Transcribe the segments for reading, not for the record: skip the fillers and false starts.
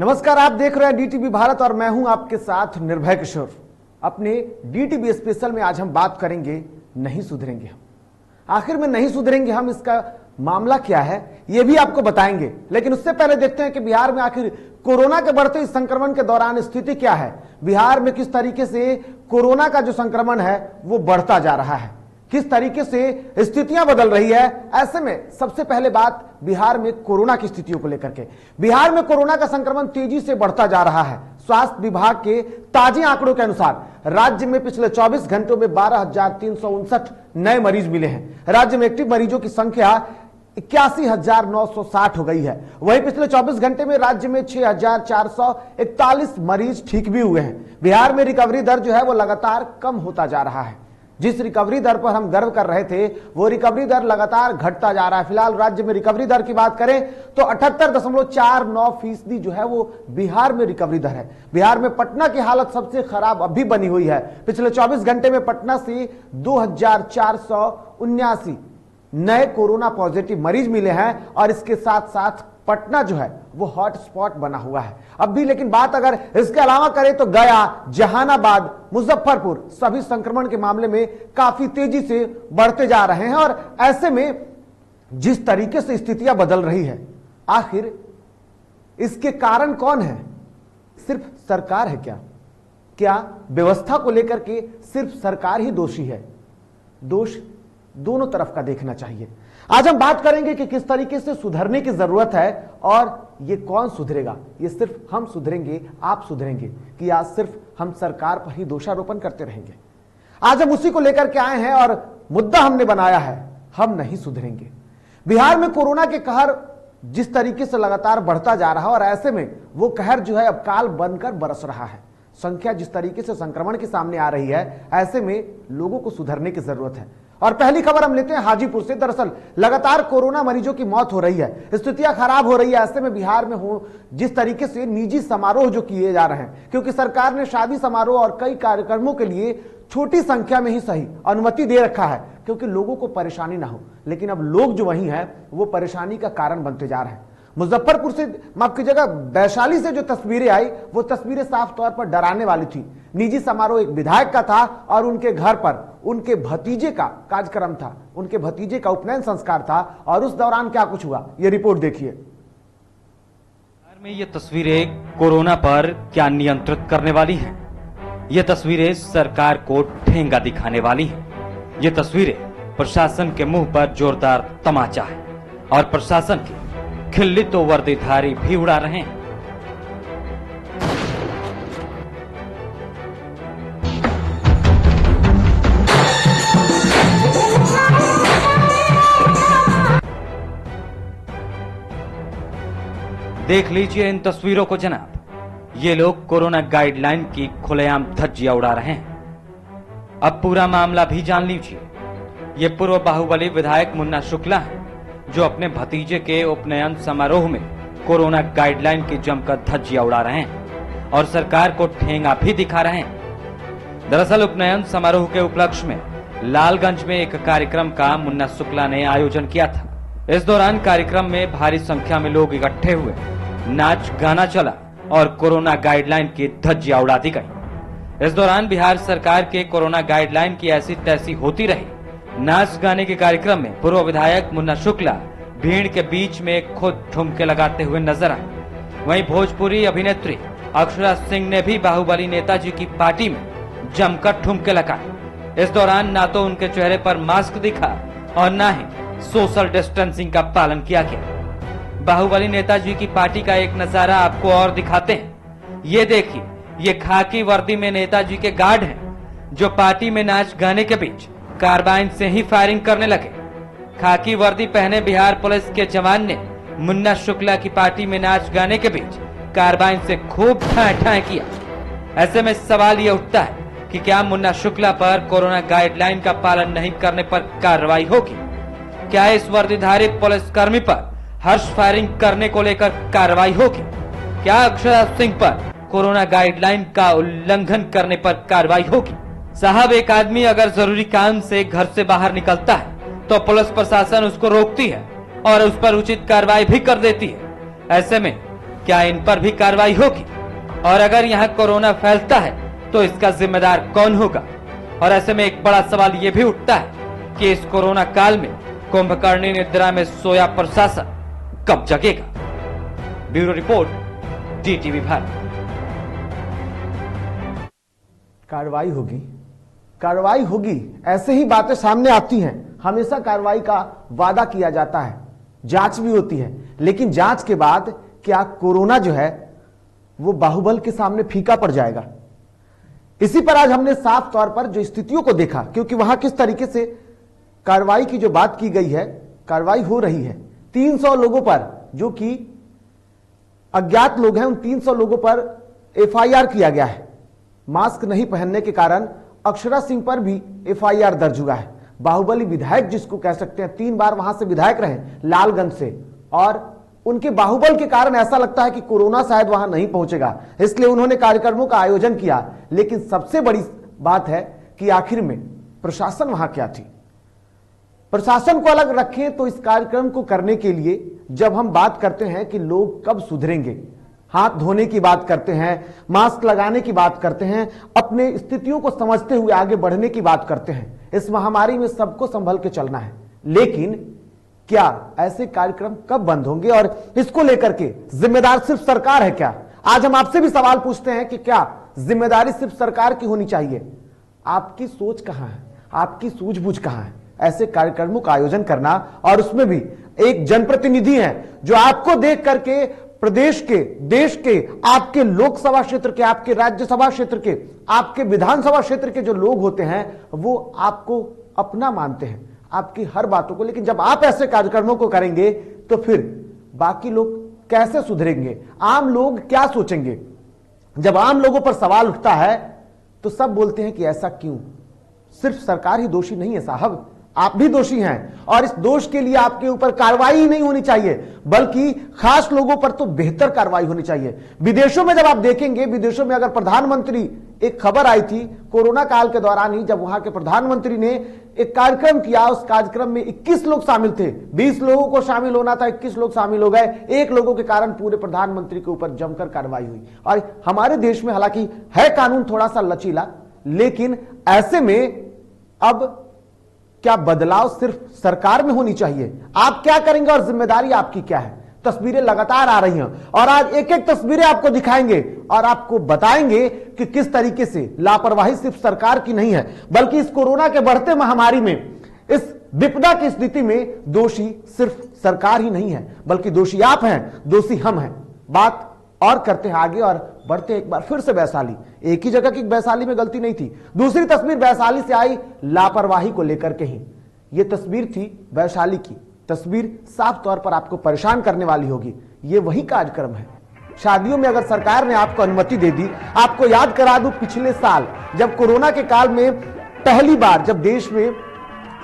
नमस्कार, आप देख रहे हैं डीटीवी भारत और मैं हूं आपके साथ निर्भय किशोर। अपने डीटीवी स्पेशल में आज हम बात करेंगे नहीं सुधरेंगे हम। आखिर में नहीं सुधरेंगे हम, इसका मामला क्या है यह भी आपको बताएंगे। लेकिन उससे पहले देखते हैं कि बिहार में आखिर कोरोना के बढ़ते इस संक्रमण के दौरान स्थिति क्या है। बिहार में किस तरीके से कोरोना का जो संक्रमण है वो बढ़ता जा रहा है, किस तरीके से स्थितियां बदल रही है। ऐसे में सबसे पहले बात बिहार में कोरोना की स्थितियों को लेकर के। बिहार में कोरोना का संक्रमण तेजी से बढ़ता जा रहा है। स्वास्थ्य विभाग के ताजे आंकड़ों के अनुसार राज्य में पिछले 24 घंटों में 12,359 नए मरीज मिले हैं। राज्य में एक्टिव मरीजों की संख्या 81,960 हो गई है। वहीं पिछले 24 घंटे में राज्य में 6,441 मरीज ठीक भी हुए हैं। बिहार में रिकवरी दर जो है वो लगातार कम होता जा रहा है। जिस रिकवरी दर पर हम गर्व कर रहे थे वो रिकवरी दर लगातार घटता जा रहा है। फिलहाल राज्य में रिकवरी दर की बात करें तो 78.49% जो है वो बिहार में रिकवरी दर है। बिहार में पटना की हालत सबसे खराब अभी बनी हुई है। पिछले 24 घंटे में पटना से 2,479 नए कोरोना पॉजिटिव मरीज मिले हैं और इसके साथ साथ पटना जो है वो हॉटस्पॉट बना हुआ है अब भी। लेकिन बात अगर इसके अलावा करें तो गया, जहानाबाद, मुजफ्फरपुर सभी संक्रमण के मामले में काफी तेजी से बढ़ते जा रहे हैं। और ऐसे में जिस तरीके से स्थितियां बदल रही है, आखिर इसके कारण कौन है? सिर्फ सरकार है क्या? क्या व्यवस्था को लेकर के सिर्फ सरकार ही दोषी है? दोष दोनों तरफ का देखना चाहिए। आज हम बात करेंगे कि किस तरीके से सुधरने की जरूरत है और ये कौन सुधरेगा। ये सिर्फ हम सुधरेंगे, आप सुधरेंगे, कि आज सिर्फ हम सरकार पर ही दोषारोपण करते रहेंगे। आज हम उसी को लेकर के आए हैं और मुद्दा हमने बनाया है, हम नहीं सुधरेंगे। बिहार में कोरोना के कहर जिस तरीके से लगातार बढ़ता जा रहा है और ऐसे में वो कहर जो है अब काल बनकर बरस रहा है। संख्या जिस तरीके से संक्रमण के सामने आ रही है, ऐसे में लोगों को सुधरने की जरूरत है। और पहली खबर हम लेते हैं हाजीपुर से। दरअसल लगातार कोरोना मरीजों की मौत हो रही है, स्थितियां खराब हो रही है। ऐसे में बिहार में हो जिस तरीके से निजी समारोह जो किए जा रहे हैं, क्योंकि सरकार ने शादी समारोह और कई कार्यक्रमों के लिए छोटी संख्या में ही सही अनुमति दे रखा है क्योंकि लोगों को परेशानी ना हो। लेकिन अब लोग जो वही हैं वो परेशानी का कारण बनते जा रहे हैं। मुजफ्फरपुर से, माफ कीजिएगा, वैशाली से जो तस्वीरें आई वो तस्वीरें साफ तौर पर डराने वाली थी। निजी समारोह एक विधायक का था और उनके घर पर उनके भतीजे का कार्यक्रम था, उनके भतीजे का उपनयन संस्कार था और उस दौरान क्या कुछ हुआ ये रिपोर्ट देखिए। में ये तस्वीरें कोरोना पर क्या नियंत्रित करने वाली हैं? ये तस्वीरें सरकार को ठेंगा दिखाने वाली हैं। ये तस्वीरें प्रशासन के मुंह पर जोरदार तमाचा है और प्रशासन की खिल्ली तो वर्दीधारी भी उड़ा रहे हैं। देख लीजिए इन तस्वीरों को जनाब। ये लोग कोरोना गाइडलाइन की खुलेआम धज्जियां उड़ा रहे हैं। अब पूरा मामला भी जान लीजिए। ये पूर्व बाहुबली विधायक मुन्ना शुक्ला है जो अपने भतीजे के उपनयन समारोह में कोरोना गाइडलाइन की जमकर धज्जियां उड़ा रहे हैं और सरकार को ठेंगा भी दिखा रहे हैं। दरअसल उपनयन समारोह के उपलक्ष्य में लालगंज में एक कार्यक्रम का मुन्ना शुक्ला ने आयोजन किया था। इस दौरान कार्यक्रम में भारी संख्या में लोग इकट्ठे हुए, नाच गाना चला और कोरोना गाइडलाइन की धज्जियां उड़ा दी गई। इस दौरान बिहार सरकार के कोरोना गाइडलाइन की ऐसी तैसी होती रही। नाच गाने के कार्यक्रम में पूर्व विधायक मुन्ना शुक्ला भीड़ के बीच में खुद ठुमके लगाते हुए नजर आए। वहीं भोजपुरी अभिनेत्री अक्षरा सिंह ने भी बाहुबली नेताजी की पार्टी में जमकर ठुमके लगाए। इस दौरान ना तो उनके चेहरे पर मास्क दिखा और ना ही सोशल डिस्टेंसिंग का पालन किया गया। बाहुबली नेताजी की पार्टी का एक नजारा आपको और दिखाते हैं। ये देखिए, ये खाकी वर्दी में नेताजी के गार्ड हैं जो पार्टी में नाच गाने के बीच कार्बाइन से ही फायरिंग करने लगे। खाकी वर्दी पहने बिहार पुलिस के जवान ने मुन्ना शुक्ला की पार्टी में नाच गाने के बीच कार्बाइन से खूब ठाएं किया। ऐसे में सवाल ये उठता है कि क्या मुन्ना शुक्ला पर कोरोना गाइडलाइन का पालन नहीं करने पर कार्रवाई होगी? क्या इस वर्दीधारी पुलिसकर्मी पर हर्ष फायरिंग करने को लेकर कार्रवाई होगी? क्या अक्षरा सिंह पर कोरोना गाइडलाइन का उल्लंघन करने पर कार्रवाई होगी? साहब, एक आदमी अगर जरूरी काम से घर से बाहर निकलता है तो पुलिस प्रशासन उसको रोकती है और उस पर उचित कार्रवाई भी कर देती है। ऐसे में क्या इन पर भी कार्रवाई होगी? और अगर यहाँ कोरोना फैलता है तो इसका जिम्मेदार कौन होगा? और ऐसे में एक बड़ा सवाल ये भी उठता है कि इस कोरोना काल में कुंभकर्णी निद्रा में सोया प्रशासन कब जगेगा? Bureau report, DTV Bharat. कार्रवाई होगी, कार्रवाई होगी, ऐसे ही बातें सामने आती हैं। हमेशा कार्रवाई का वादा किया जाता है, जांच भी होती है, लेकिन जांच के बाद क्या कोरोना जो है वो बाहुबल के सामने फीका पड़ जाएगा? इसी पर आज हमने साफ तौर पर जो स्थितियों को देखा, क्योंकि वहां किस तरीके से कार्रवाई की जो बात की गई है, कार्रवाई हो रही है 300 लोगों पर, जो कि अज्ञात लोग हैं, उन 300 लोगों पर FIR किया गया है। मास्क नहीं पहनने के कारण अक्षरा सिंह पर भी FIR दर्ज हुआ है। बाहुबली विधायक जिसको कह सकते हैं, 3 बार वहां से विधायक रहे लालगंज से, और उनके बाहुबल के कारण ऐसा लगता है कि कोरोना शायद वहां नहीं पहुंचेगा, इसलिए उन्होंने कार्यक्रमों का आयोजन किया। लेकिन सबसे बड़ी बात है कि आखिर में प्रशासन वहां क्या थी? प्रशासन को अलग रखें तो इस कार्यक्रम को करने के लिए जब हम बात करते हैं कि लोग कब सुधरेंगे, हाथ धोने की बात करते हैं, मास्क लगाने की बात करते हैं, अपने स्थितियों को समझते हुए आगे बढ़ने की बात करते हैं। इस महामारी में सबको संभल के चलना है, लेकिन क्या ऐसे कार्यक्रम कब बंद होंगे? और इसको लेकर के जिम्मेदार सिर्फ सरकार है क्या? आज हम आपसे भी सवाल पूछते हैं कि क्या जिम्मेदारी सिर्फ सरकार की होनी चाहिए? आपकी सोच कहां है? आपकी सूझबूझ कहां है? ऐसे कार्यक्रमों का आयोजन करना, और उसमें भी एक जनप्रतिनिधि है जो आपको देख करके प्रदेश के, देश के, आपके लोकसभा क्षेत्र के, आपके राज्यसभा क्षेत्र के, आपके विधानसभा क्षेत्र के जो लोग होते हैं वो आपको अपना मानते हैं, आपकी हर बातों को। लेकिन जब आप ऐसे कार्यक्रमों को करेंगे तो फिर बाकी लोग कैसे सुधरेंगे? आम लोग क्या सोचेंगे? जब आम लोगों पर सवाल उठता है तो सब बोलते हैं कि ऐसा क्यों? सिर्फ सरकार ही दोषी नहीं है साहब, आप भी दोषी हैं, और इस दोष के लिए आपके ऊपर कार्रवाई ही नहीं होनी चाहिए, बल्कि खास लोगों पर तो बेहतर कार्रवाई होनी चाहिए। विदेशों में जब आप देखेंगे, विदेशों में अगर प्रधानमंत्री, एक खबर आई थी कोरोना काल के दौरान ही, जब वहां के प्रधानमंत्री ने एक कार्यक्रम किया, उस कार्यक्रम में 21 लोग शामिल थे, 20 लोगों को शामिल होना था, 21 लोग शामिल हो गए। एक लोगों के कारण पूरे प्रधानमंत्री के ऊपर जमकर कार्रवाई हुई। और हमारे देश में हालांकि है कानून थोड़ा सा लचीला, लेकिन ऐसे में अब क्या बदलाव सिर्फ सरकार में होनी चाहिए? आप क्या करेंगे और जिम्मेदारी आपकी क्या है? तस्वीरें लगातार आ रही हैं और आज एक एक तस्वीरें आपको दिखाएंगे और आपको बताएंगे कि किस तरीके से लापरवाही सिर्फ सरकार की नहीं है, बल्कि इस कोरोना के बढ़ते महामारी में, इस विपदा की स्थिति में दोषी सिर्फ सरकार ही नहीं है, बल्कि दोषी आप हैं, दोषी हम हैं। बात और करते हैं आगे और बढ़ते एक बार फिर से वैशाली। एक ही जगह की वैशाली में गलती नहीं थी। दूसरी तस्वीर वैशाली से आई लापरवाही को लेकर के ही। यह तस्वीर थी वैशाली की। तस्वीर साफ तौर पर आपको परेशान करने वाली होगी। यह वही कार्यक्रम है। शादियों में अगर सरकार ने आपको अनुमति दे दी, आपको याद करा दूं, पिछले साल जब कोरोना के काल में पहली बार जब देश में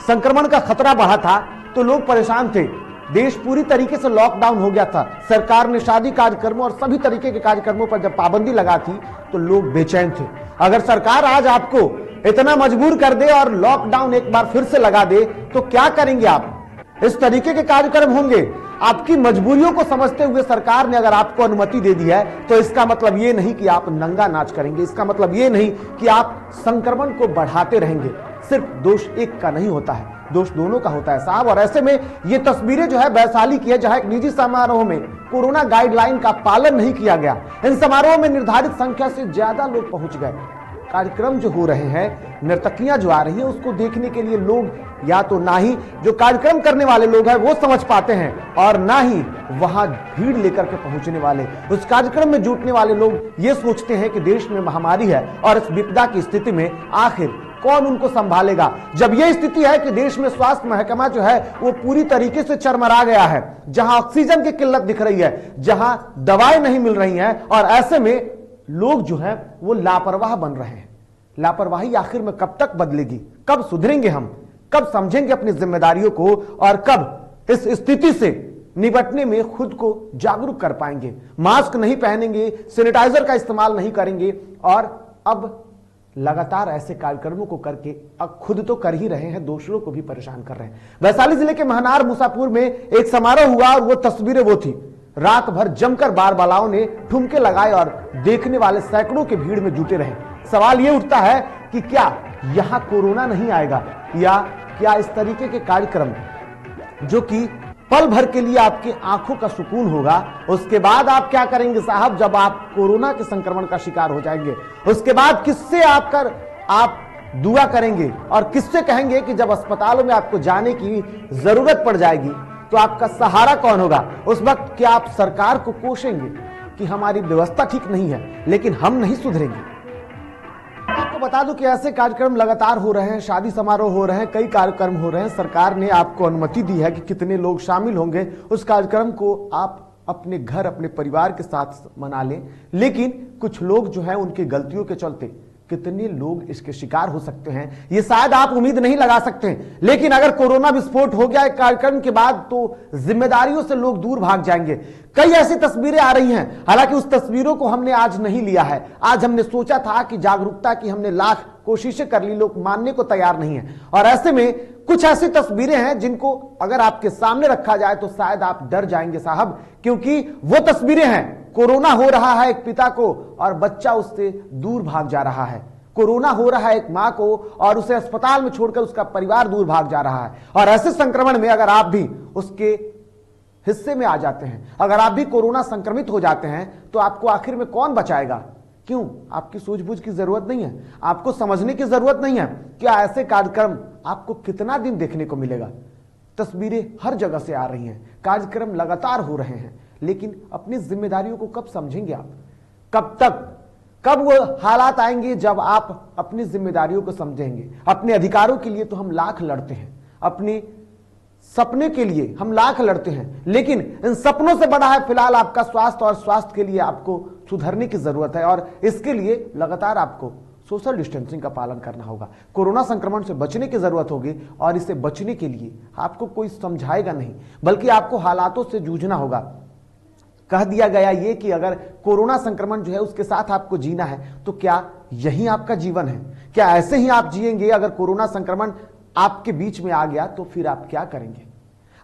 संक्रमण का खतरा बढ़ा था तो लोग परेशान थे। देश पूरी तरीके से लॉकडाउन हो गया था। सरकार ने शादी कार्यक्रमों और सभी तरीके के कार्यक्रमों पर जब पाबंदी लगा थी तो लोग बेचैन थे। अगर सरकार आज आपको इतना मजबूर कर दे और लॉकडाउन एक बार फिर से लगा दे तो क्या करेंगे आप? इस तरीके के कार्यक्रम होंगे। आपकी मजबूरियों को समझते हुए सरकार ने अगर आपको अनुमति दे दी है तो इसका मतलब ये नहीं कि आप नंगा नाच करेंगे, इसका मतलब ये नहीं कि आप संक्रमण को बढ़ाते रहेंगे। सिर्फ दोष एक का नहीं होता है, दोष दोनों का होता है साहब। और ऐसे में ये तस्वीरें जो है वैशाली की है, जहां एक निजी समारोह में कोरोना गाइडलाइन का पालन नहीं किया गया। इन समारोह में निर्धारित संख्या से ज्यादा लोग पहुंच गए। कार्यक्रम जो हो रहे हैं, नर्तकियां जो आ रही हैं, उसको देखने के लिए लोग या तो ना ही जो कार्यक्रम करने वाले लोग हैं वो समझ पाते हैं और ना ही वहां भीड़ लेकर के पहुंचने वाले, उस कार्यक्रम में जुटने वाले लोग ये सोचते हैं कि देश में महामारी है और इस विपदा की स्थिति में आखिर कौन उनको संभालेगा। जब यह स्थिति है कि देश में स्वास्थ्य महकमा जो है वो पूरी तरीके से चरमरा गया है, जहां ऑक्सीजन की किल्लत दिख रही है, जहां दवाएं नहीं मिल रही हैं, और ऐसे में लोग जो है वो लापरवाह बन रहे हैं। लापरवाही आखिर में कब तक बदलेगी? कब सुधरेंगे हम? कब समझेंगे अपनी जिम्मेदारियों को और कब इस स्थिति से निपटने में खुद को जागरूक कर पाएंगे? मास्क नहीं पहनेंगे, सैनिटाइजर का इस्तेमाल नहीं करेंगे और अब लगातार ऐसे कार्यक्रमों को करके अब खुद तो कर ही रहे हैं, दूसरों को भी परेशान कर रहे हैं। वैशाली जिले के महनार मुसापुर में एक समारोह हुआ और वो तस्वीरें वो थी। रात भर जमकर बारबालाओं ने ठुमके लगाए और देखने वाले सैकड़ों के भीड़ में जुटे रहे। सवाल यह उठता है कि क्या यहां कोरोना नहीं आएगा, या क्या इस तरीके के कार्यक्रम जो कि पल भर के लिए आपकी आंखों का सुकून होगा, उसके बाद आप क्या करेंगे साहब जब आप कोरोना के संक्रमण का शिकार हो जाएंगे? उसके बाद किससे आप दुआ करेंगे और किससे कहेंगे कि जब अस्पतालों में आपको जाने की जरूरत पड़ जाएगी तो आपका सहारा कौन होगा? उस वक्त क्या आप सरकार को कोसेंगे कि हमारी व्यवस्था ठीक नहीं है लेकिन हम नहीं सुधरेंगे? आपको बता दूं कि ऐसे कार्यक्रम लगातार हो रहे हैं, शादी समारोह हो रहे हैं, कई कार्यक्रम हो रहे हैं। सरकार ने आपको अनुमति दी है कि कितने लोग शामिल होंगे, उस कार्यक्रम को आप अपने घर अपने परिवार के साथ मना लें। लेकिन कुछ लोग जो हैं उनकी गलतियों के चलते कितने लोग इसके शिकार हो सकते हैं ये शायद आप उम्मीद नहीं लगा सकते हैं। लेकिन अगर कोरोना विस्फोट हो गया एक कार्यक्रम के बाद तो जिम्मेदारियों से लोग दूर भाग जाएंगे। कई ऐसी तस्वीरें आ रही हैं, हालांकि उस तस्वीरों को हमने आज नहीं लिया है। आज हमने सोचा था कि जागरूकता की हमने लाख कोशिशें कर ली, लोग मानने को तैयार नहीं है। और ऐसे में कुछ ऐसी तस्वीरें हैं जिनको अगर आपके सामने रखा जाए तो शायद आप डर जाएंगे साहब, क्योंकि वो तस्वीरें हैं कोरोना हो रहा है एक पिता को और बच्चा उससे दूर भाग जा रहा है। कोरोना हो रहा है एक मां को और उसे अस्पताल में छोड़कर उसका परिवार दूर भाग जा रहा है। और ऐसे संक्रमण में अगर आप भी उसके हिस्से में आ जाते हैं, अगर आप भी कोरोना संक्रमित हो जाते हैं तो आपको आखिर में कौन बचाएगा? क्यों? आपकी सूझबूझ की जरूरत नहीं है, आपको समझने की जरूरत नहीं है। क्या ऐसे कार्यक्रम आपको कितना दिन देखने को मिलेगा? तस्वीरें हर जगह से आ रही हैं, कार्यक्रम लगातार हो रहे हैं, लेकिन अपनी जिम्मेदारियों को कब समझेंगे आप? कब तक? कब वो हालात आएंगे जब आप अपनी जिम्मेदारियों को समझेंगे? अपने अधिकारों के लिए तो हम लाख लड़ते हैं, अपने सपने के लिए हम लाख लड़ते हैं, लेकिन इन सपनों से बड़ा है फिलहाल आपका स्वास्थ्य, और स्वास्थ्य के लिए आपको सुधरने की जरूरत है। और इसके लिए लगातार आपको सोशल डिस्टेंसिंग का पालन करना होगा। कोरोना संक्रमण से बचने की जरूरत होगी और इससे बचने के लिए आपको कोई समझाएगा नहीं, बल्कि आपको हालातों से जूझना होगा। कह दिया गया ये कि अगर कोरोना संक्रमण जो है उसके साथ आपको जीना है तो क्या यही आपका जीवन है? क्या ऐसे ही आप जिएंगे? अगर कोरोना संक्रमण आपके बीच में आ गया तो फिर आप क्या करेंगे?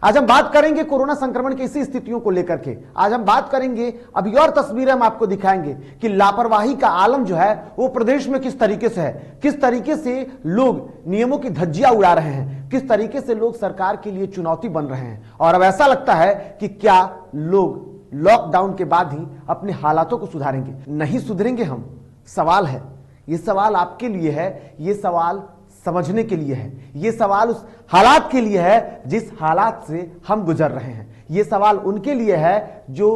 आज हम बात करेंगे कोरोना संक्रमण की इसी स्थितियों को लेकर के। आज हम बात करेंगे, अभी और तस्वीरें हम आपको दिखाएंगे कि लापरवाही का आलम जो है वो प्रदेश में किस तरीके से है, किस तरीके से लोग नियमों की धज्जियां उड़ा रहे हैं, किस तरीके से लोग सरकार के लिए चुनौती बन रहे हैं। और अब ऐसा लगता है कि क्या लोग लॉकडाउन के बाद ही अपने हालातों को सुधारेंगे? नहीं सुधरेंगे हम। सवाल है, ये सवाल आपके लिए है, ये सवाल समझने के लिए है, ये सवाल उस हालात के लिए है जिस हालात से हम गुजर रहे हैं, ये सवाल उनके लिए है जो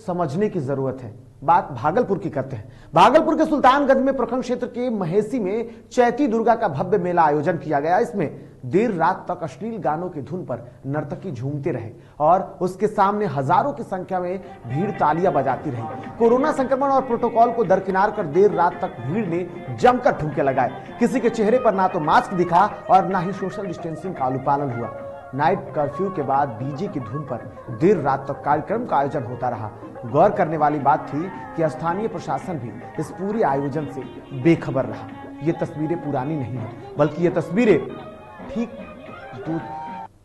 समझने की जरूरत है। बात भागलपुर की करते हैं। भागलपुर के सुल्तानगंज में प्रखंड क्षेत्र के महेसी में चैती दुर्गा का भव्य मेला आयोजन किया गया। इसमें देर रात तक अश्लील गानों की धुन पर नर्तकी झूमते रहे और उसके सामने हजारों की संख्या में भीड़ तालियां बजाती रही। कोरोना संक्रमण और प्रोटोकॉल को दरकिनार कर देर रात तक भीड़ ने जमकर ठुमके लगाए। किसी के चेहरे पर ना तो मास्क दिखा और ना ही सोशल डिस्टेंसिंग का अनुपालन हुआ। नाइट कर्फ्यू के बाद डीजे की धुन पर देर रात तक कार्यक्रम का आयोजन होता रहा। गौर करने वाली बात थी कि स्थानीय प्रशासन भी इस पूरे आयोजन से बेखबर रहा। ये तस्वीरें पुरानी नहीं है, बल्कि ये तस्वीरें ठीक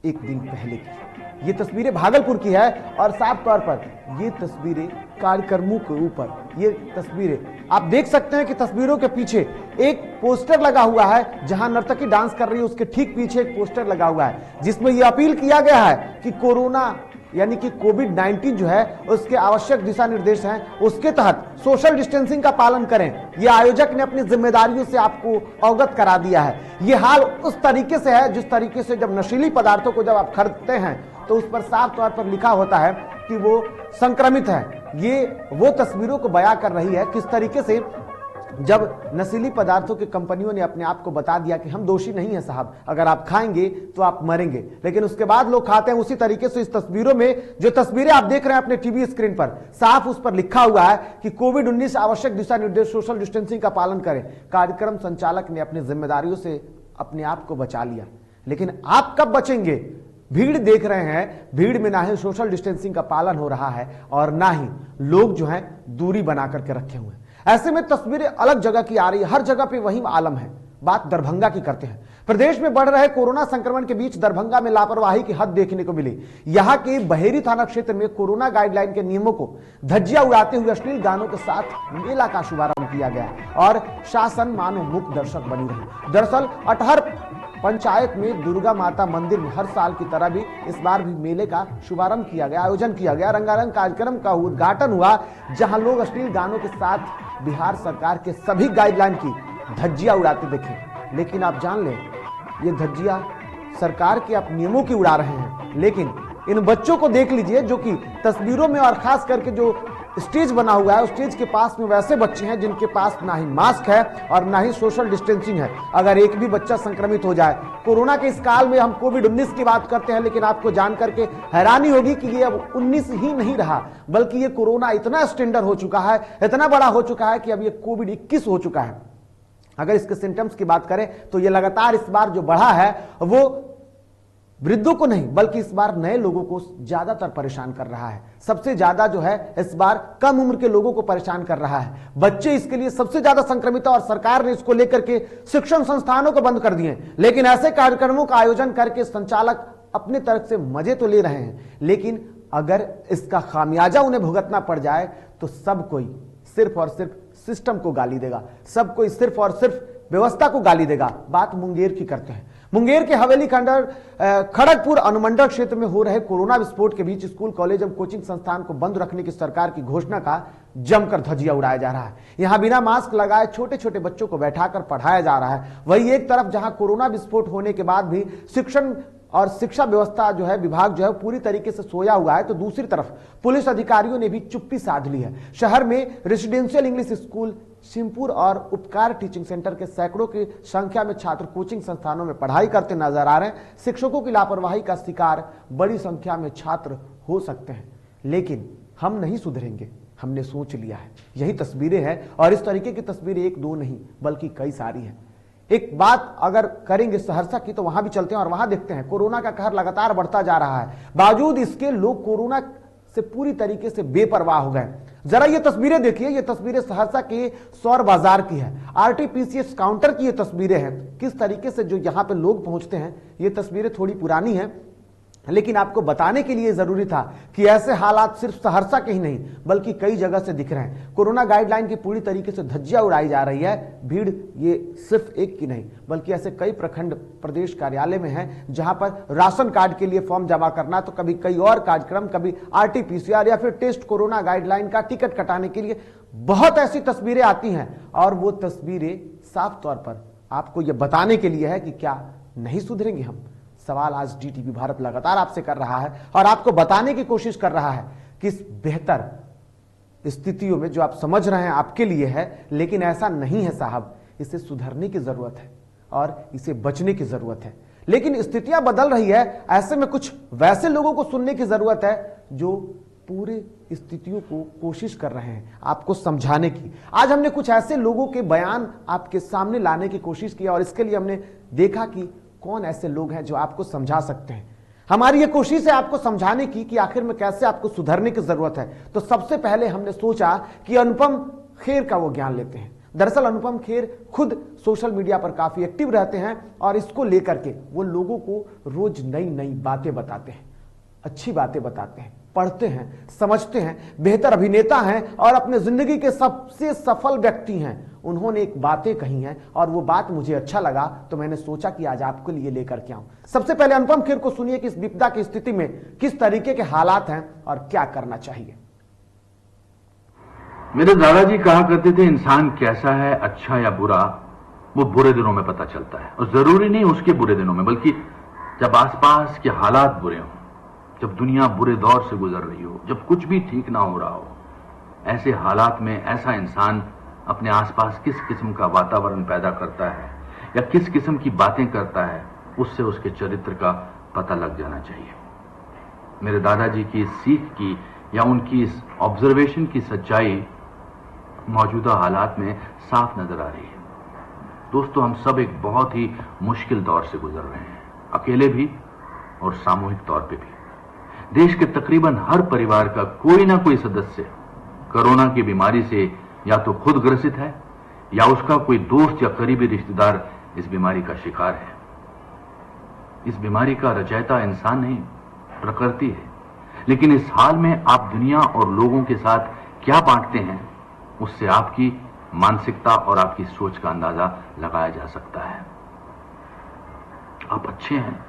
एक दिन पहले की। ये तस्वीरें भागलपुर की है और साफ तौर पर ये तस्वीरें कार्यक्रमों के ऊपर, ये तस्वीरें आप देख सकते हैं कि तस्वीरों के पीछे एक पोस्टर लगा हुआ है जहां नर्तकी डांस कर रही है। उसके ठीक पीछे एक पोस्टर लगा हुआ है जिसमें यह अपील किया गया है कि कोरोना यानी कि कोविड-19 जो है उसके आवश्यक दिशा निर्देश हैं, उसके तहत सोशल डिस्टेंसिंग का पालन करें। यह आयोजक ने अपनी जिम्मेदारियों से आपको अवगत करा दिया है। यह हाल उस तरीके से है जिस तरीके से जब नशीली पदार्थों को जब आप खरीदते हैं तो उस पर साफ तौर पर लिखा होता है कि वो संक्रमित है। ये वो तस्वीरों को बयां कर रही है किस तरीके से जब नशीली पदार्थों की कंपनियों ने अपने आप को बता दिया कि हम दोषी नहीं है साहब, अगर आप खाएंगे तो आप मरेंगे, लेकिन उसके बाद लोग खाते हैं। उसी तरीके से इस तस्वीरों में जो तस्वीरें आप देख रहे हैं अपने टीवी स्क्रीन पर, साफ उस पर लिखा हुआ है कि कोविड-19 आवश्यक दिशा निर्देश सोशल डिस्टेंसिंग का पालन करें। कार्यक्रम संचालक ने अपनी जिम्मेदारियों से अपने आप को बचा लिया, लेकिन आप कब बचेंगे? भीड़ देख रहे हैं, भीड़ में ना ही सोशल डिस्टेंसिंग का पालन हो रहा है और ना ही लोग जो हैं दूरी बना करके रखे हुए हैं। ऐसे में तस्वीरें अलग जगह की आ रही है, हर जगह पे वही आलम है। बात दरभंगा की करते हैं। प्रदेश में बढ़ रहे कोरोना संक्रमण के बीच दरभंगा में लापरवाही की हद देखने को मिली। यहां के बहेरी थाना क्षेत्र में कोरोना गाइडलाइन के नियमों को धज्जियां उड़ाते हुए अश्लील गानों के साथ मेला का शुभारंभ किया गया और शासन मानो मूक दर्शक बनी रही। दरअसल अटहर पंचायत में दुर्गा माता मंदिर में हर साल की तरह भी इस बार भी मेले का शुभारंभ किया गया, आयोजन किया गया। रंगारंग कार्यक्रम का उद्घाटन हुआ जहां लोग अश्लील गानों के साथ बिहार सरकार के सभी गाइडलाइन की धज्जियां उड़ाते दिखे। लेकिन आप जान लें, ये धज्जियां सरकार के आप नियमों की उड़ा रहे हैं, लेकिन इन बच्चों को देख लीजिए जो कि तस्वीरों में और खास करके जो स्टेज बना हुआ है उस स्टेज के पास में वैसे बच्चे हैं जिनके पास ना ही मास्क है और ना ही सोशल डिस्टेंसिंग है। अगर एक भी बच्चा संक्रमित हो जाए, कोरोना के इस काल में हम कोविड-19 की बात करते हैं, लेकिन आपको जान करके हैरानी होगी कि ये अब 19 ही नहीं रहा, बल्कि ये कोरोना इतना स्टैंडर्ड हो चुका है, इतना बड़ा हो चुका है कि अब ये कोविड-21 हो चुका है। अगर इसके सिम्टम्स की बात करें तो ये लगातार इस बार जो बढ़ा है वो वृद्धों को नहीं बल्कि इस बार नए लोगों को ज्यादातर परेशान कर रहा है। सबसे ज्यादा जो है इस बार कम उम्र के लोगों को परेशान कर रहा है। बच्चे इसके लिए सबसे ज्यादा संक्रमित है और सरकार ने इसको लेकर के शिक्षण संस्थानों को बंद कर दिए। लेकिन ऐसे कार्यक्रमों का आयोजन करके संचालक अपनी तरफ से मजे तो ले रहे हैं, लेकिन अगर इसका खामियाजा उन्हें भुगतना पड़ जाए तो सब कोई सिर्फ और सिर्फ सिस्टम को गाली देगा, सब कोई सिर्फ और सिर्फ व्यवस्था को गाली देगा। बात मुंगेर की करते हैं। मुंगेर के हवेली खड़गपुर अनुमंडल क्षेत्र में हो रहे कोरोना विस्फोट के बीच स्कूल, कॉलेज एवं कोचिंग संस्थान को बंद रखने की सरकार की घोषणा का जमकर धज्जिया उड़ाया जा रहा है। यहां बिना मास्क लगाए छोटे छोटे बच्चों को बैठाकर पढ़ाया जा रहा है। वही एक तरफ जहां कोरोना विस्फोट होने के बाद भी शिक्षण और शिक्षा व्यवस्था जो है, विभाग जो है पूरी तरीके से सोया हुआ है, तो दूसरी तरफ पुलिस अधिकारियों ने भी चुप्पी साध ली है। शहर में रेसिडेंशियल इंग्लिश स्कूल, सिमपुर और उपकार टीचिंग सेंटर के सैकड़ों की संख्या में छात्र कोचिंग संस्थानों में पढ़ाई करते नजर आ रहे हैं। शिक्षकों की लापरवाही का शिकार बड़ी संख्या में छात्र हो सकते हैं, लेकिन हम नहीं सुधरेंगे, हमने सोच लिया है। यही तस्वीरें हैं और इस तरीके की तस्वीरें एक दो नहीं बल्कि कई सारी हैं। एक बात अगर करेंगे सहरसा की तो वहां भी चलते हैं और वहां देखते हैं कोरोना का कहर लगातार बढ़ता जा रहा है। बावजूद इसके लोग कोरोना से पूरी तरीके से बेपरवाह हो गए। जरा ये तस्वीरें देखिए, ये तस्वीरें सहरसा के सौर बाजार की है, आरटीपीसीएस काउंटर की ये तस्वीरें हैं। किस तरीके से जो यहाँ पे लोग पहुंचते हैं, ये तस्वीरें थोड़ी पुरानी हैं, लेकिन आपको बताने के लिए जरूरी था कि ऐसे हालात सिर्फ सहरसा के ही नहीं बल्कि कई जगह से दिख रहे हैं। कोरोना गाइडलाइन की पूरी तरीके से धज्जियां उड़ाई जा रही है। भीड़ ये सिर्फ एक की नहीं बल्कि ऐसे कई प्रखंड प्रदेश कार्यालय में हैं जहां पर राशन कार्ड के लिए फॉर्म जमा करना, तो कभी कई और कार्यक्रम, कभी आरटीपीसीआर या फिर टेस्ट कोरोना गाइडलाइन का टिकट कटाने के लिए बहुत ऐसी तस्वीरें आती हैं और वो तस्वीरें साफ तौर पर आपको यह बताने के लिए है कि क्या नहीं सुधरेंगे हम। सवाल आज डीटीवी भारत लगातार आपसे कर रहा है और आपको बताने की कोशिश कर रहा है कि इस बेहतर स्थितियों में जो आप समझ रहे हैं आपके लिए है, लेकिन ऐसा नहीं है साहब। इसे सुधरने की जरूरत है और इसे बचने की जरूरत है। लेकिन स्थितियां बदल रही है, ऐसे में कुछ वैसे लोगों को सुनने की जरूरत है जो पूरे स्थितियों को कोशिश कर रहे हैं आपको समझाने की। आज हमने कुछ ऐसे लोगों के बयान आपके सामने लाने की कोशिश की और इसके लिए हमने देखा कि कौन ऐसे लोग हैं जो आपको समझा सकते हैं। हमारी ये कोशिश है आपको समझाने की कि आखिर में कैसे आपको सुधरने की जरूरत है। तो सबसे पहले हमने सोचा कि अनुपम खेर का वो ज्ञान लेते हैं। दरअसल अनुपम खेर खुद सोशल मीडिया पर काफी एक्टिव रहते हैं और इसको लेकर के वो लोगों को रोज नई नई बातें बताते हैं, अच्छी बातें बताते हैं, पढ़ते हैं, समझते हैं, बेहतर अभिनेता हैं और अपने जिंदगी के सबसे सफल व्यक्ति हैं। उन्होंने एक बातें कही हैं और वो बात मुझे अच्छा लगा तो मैंने सोचा कि आज आपके लिए लेकर के आऊं। सबसे पहले अनुपम खेर को सुनिए कि इस विपदा की स्थिति में किस तरीके के हालात हैं और क्या करना चाहिए। मेरे दादाजी कहा करते थे, इंसान कैसा है, अच्छा या बुरा, वो बुरे दिनों में पता चलता है। और जरूरी नहीं उसके बुरे दिनों में, बल्कि जब आसपास के हालात बुरे हों, जब दुनिया बुरे दौर से गुजर रही हो, जब कुछ भी ठीक ना हो रहा हो, ऐसे हालात में ऐसा इंसान अपने आसपास किस किस्म का वातावरण पैदा करता है या किस किस्म की बातें करता है, उससे उसके चरित्र का पता लग जाना चाहिए। मेरे दादाजी की इस सीख की या उनकी इस ऑब्जर्वेशन की सच्चाई मौजूदा हालात में साफ नजर आ रही है। दोस्तों, हम सब एक बहुत ही मुश्किल दौर से गुजर रहे हैं, अकेले भी और सामूहिक तौर पे भी। देश के तकरीबन हर परिवार का कोई ना कोई सदस्य कोरोना की बीमारी से या तो खुद ग्रसित है या उसका कोई दोस्त या करीबी रिश्तेदार इस बीमारी का शिकार है। इस बीमारी का रचयिता इंसान नहीं, प्रकृति है। लेकिन इस हाल में आप दुनिया और लोगों के साथ क्या बांटते हैं, उससे आपकी मानसिकता और आपकी सोच का अंदाजा लगाया जा सकता है। आप अच्छे हैं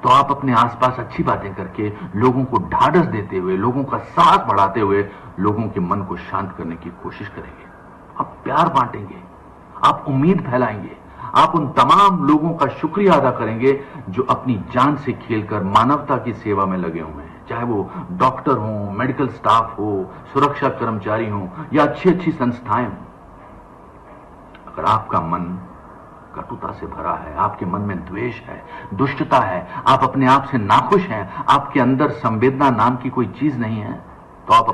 तो आप अपने आसपास अच्छी बातें करके, लोगों को ढाढ़स देते हुए, लोगों का साथ बढ़ाते हुए लोगों के मन को शांत करने की कोशिश करेंगे। आप प्यार बांटेंगे, आप उम्मीद फैलाएंगे, आप उन तमाम लोगों का शुक्रिया अदा करेंगे जो अपनी जान से खेलकर मानवता की सेवा में लगे हुए हैं, चाहे वो डॉक्टर हो, मेडिकल स्टाफ हो, सुरक्षा कर्मचारी हो या अच्छी अच्छी संस्थाएं हो। अगर आपका मन कटुता से भरा है, आपके मन में द्वेष है, दुष्टता है, आप अपने आप से नाखुश हैं, आपके अंदर संवेदना नाम की कोई चीज नहीं है, तो आप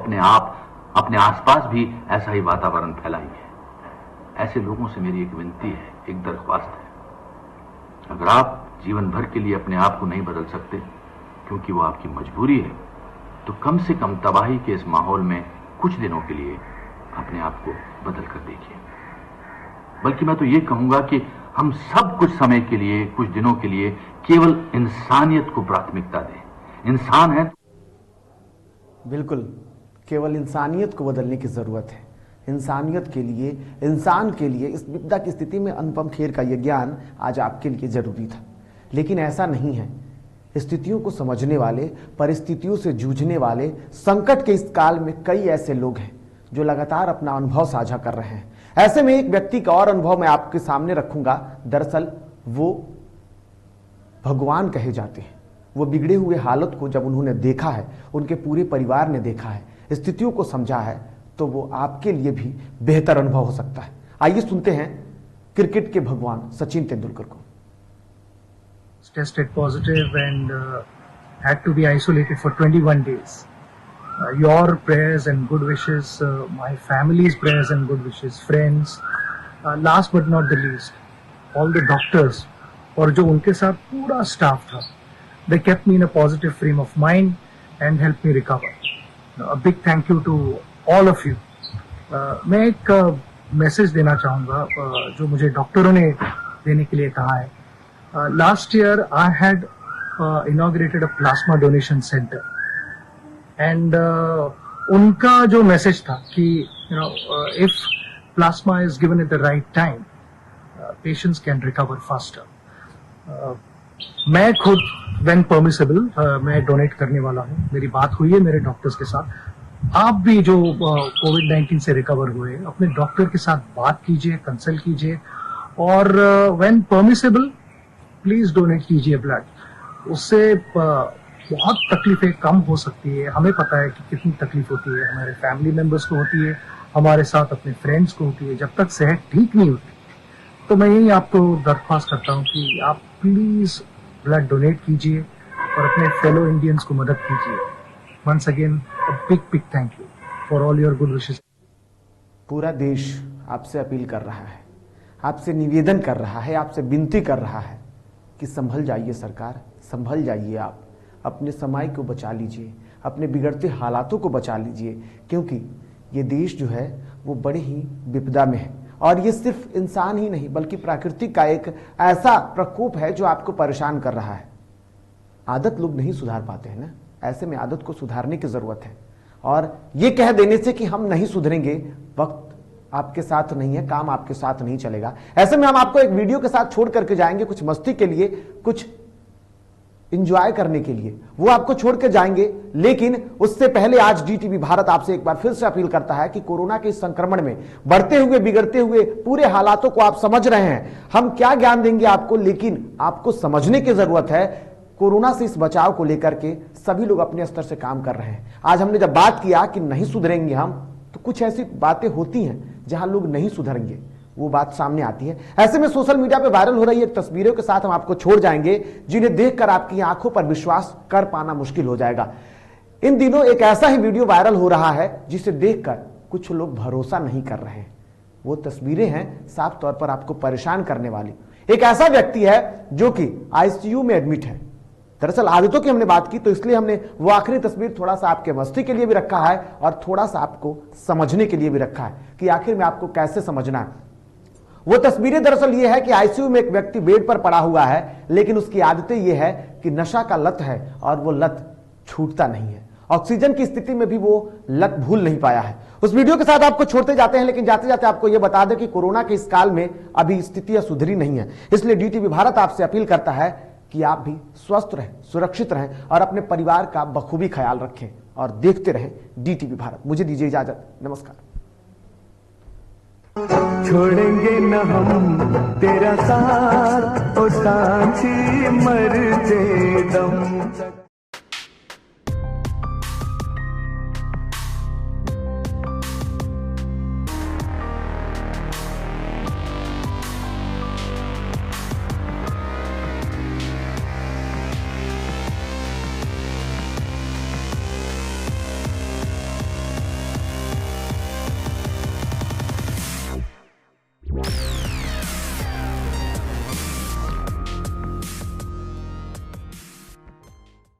अपने आसपास भी ऐसा ही वातावरण फैलाएंगे। ऐसे लोगों से मेरी एक विनती है, एक दरख्वास्त है। अगर आप जीवन भर के लिए अपने आप को नहीं बदल सकते क्योंकि वो आपकी मजबूरी है, तो कम से कम तबाही के इस माहौल में कुछ दिनों के लिए अपने आप को बदल कर देखिए। बल्कि मैं तो ये कहूंगा कि हम सब कुछ समय के लिए, कुछ दिनों के लिए केवल इंसानियत को प्राथमिकता दें। इंसान है, बिल्कुल, केवल इंसानियत को बदलने की जरूरत है। इंसानियत के लिए, इंसान के लिए इस विपदा की स्थिति में अनुपम खेर का यह ज्ञान आज आपके लिए जरूरी था। लेकिन ऐसा नहीं है। स्थितियों को समझने वाले, परिस्थितियों से जूझने वाले, संकट के इस काल में कई ऐसे लोग हैं जो लगातार अपना अनुभव साझा कर रहे हैं। ऐसे में एक व्यक्ति का और अनुभव मैं आपके सामने रखूंगा। दरअसल वो भगवान कहे जाते हैं। वो बिगड़े हुए हालत को जब उन्होंने देखा है, उनके पूरे परिवार ने देखा है, स्थितियों को समझा है, तो वो आपके लिए भी बेहतर अनुभव हो सकता है। आइए सुनते हैं क्रिकेट के भगवान सचिन तेंदुलकर को। Tested positive and had to be isolated for 21 days. Your prayers and good wishes, my family's prayers and good wishes, friends, last but not the least, all the doctors और जो उनके साथ पूरा स्टाफ था, they kept me in a positive frame of mind and helped me recover. A big thank you to all of you. मैं एक message देना चाहूँगा जो मुझे डॉक्टरों ने देने के लिए कहा है। Last year I had inaugurated a plasma donation center and उनका जो मैसेज था कि if plasma is given at the right time, patients can recover faster. मैं खुद when permissible मैं डोनेट करने वाला हूँ। मेरी बात हुई है मेरे डॉक्टर्स के साथ। आप भी जो कोविड-19 से रिकवर हुए, अपने डॉक्टर के साथ बात कीजिए, कंसल्ट कीजिए और when permissible प्लीज डोनेट कीजिए ब्लड। उससे बहुत तकलीफें कम हो सकती है। हमें पता है कि कितनी तकलीफ होती है, हमारे फैमिली मेंबर्स को होती है, हमारे साथ अपने फ्रेंड्स को होती है, जब तक सेहत ठीक नहीं होती। तो मैं यही आपको दरख्वास्त करता हूँ कि आप प्लीज ब्लड डोनेट कीजिए और अपने फेलो इंडियंस को मदद कीजिए। Once again a big thank you for all your good wishes. पूरा देश आपसे अपील कर रहा है, आपसे निवेदन कर रहा है, आपसे विनती कर रहा है कि संभल जाइए सरकार, संभल जाइए। आप अपने समाज को बचा लीजिए, अपने बिगड़ते हालातों को बचा लीजिए, क्योंकि ये देश जो है वो बड़े ही विपदा में है। और ये सिर्फ इंसान ही नहीं बल्कि प्रकृति का एक ऐसा प्रकोप है जो आपको परेशान कर रहा है। आदत लोग नहीं सुधार पाते हैं ना, ऐसे में आदत को सुधारने की जरूरत है। और ये कह देने से कि हम नहीं सुधरेंगे, वक्त आपके साथ नहीं है, काम आपके साथ नहीं चलेगा। ऐसे में हम आपको एक वीडियो के साथ छोड़ करके जाएंगे, कुछ मस्ती के लिए, कुछ एंजॉय करने के लिए, वो आपको छोड़ के जाएंगे। लेकिन उससे पहले आज डीटीवी भारत आपसे एक बार फिर से अपील करता है कि कोरोना के इस संक्रमण में बढ़ते हुए, बिगड़ते हुए पूरे हालातों को आप समझ रहे हैं। हम क्या ज्ञान देंगे आपको, लेकिन आपको समझने की जरूरत है। कोरोना से इस बचाव को लेकर के सभी लोग अपने स्तर से काम कर रहे हैं। आज हमने जब बात किया कि नहीं सुधरेंगे हम, तो कुछ ऐसी बातें होती हैं जहां लोग नहीं सुधरेंगे, वो बात सामने आती है। ऐसे में सोशल मीडिया पे वायरल हो रही एक तस्वीरों के साथ हम आपको छोड़ जाएंगे जिन्हें देखकर आपकी आंखों पर विश्वास कर पाना मुश्किल हो जाएगा। इन दिनों एक ऐसा ही वीडियो वायरल हो रहा है जिसे देखकर कुछ लोग भरोसा नहीं कर रहे हैं। वो तस्वीरें हैं साफ तौर पर आपको परेशान करने वाली। एक ऐसा व्यक्ति है जो कि आईसीयू में एडमिट है। दरअसल आदतों की हमने बात की तो इसलिए हमने वो आखिरी तस्वीर थोड़ा सा आपके मस्ती के लिए भी रखा है और थोड़ा सा आपको समझने के लिए भी रखा है कि आखिर में आपको कैसे समझना है। वो तस्वीरें दरअसल ये है कि आईसीयू में एक व्यक्ति बेड पर पड़ा हुआ है, लेकिन उसकी आदतें ये है कि नशा का लत है और वो लत छूटता नहीं है। ऑक्सीजन की स्थिति में भी वो लत भूल नहीं पाया है। उस वीडियो के साथ आपको छोड़ते जाते हैं, लेकिन जाते जाते आपको यह बता दें कि कोरोना के इस काल में अभी स्थितियां सुधरी नहीं है। इसलिए डीटीवी भारत आपसे अपील करता है कि आप भी स्वस्थ रहें, सुरक्षित रहें और अपने परिवार का बखूबी ख्याल रखें और देखते रहें डीटीवी भारत। मुझे दीजिए इजाजत, नमस्कार। छोड़ेंगे न हम तेरा साथ, ओ सांची मरते दम तक।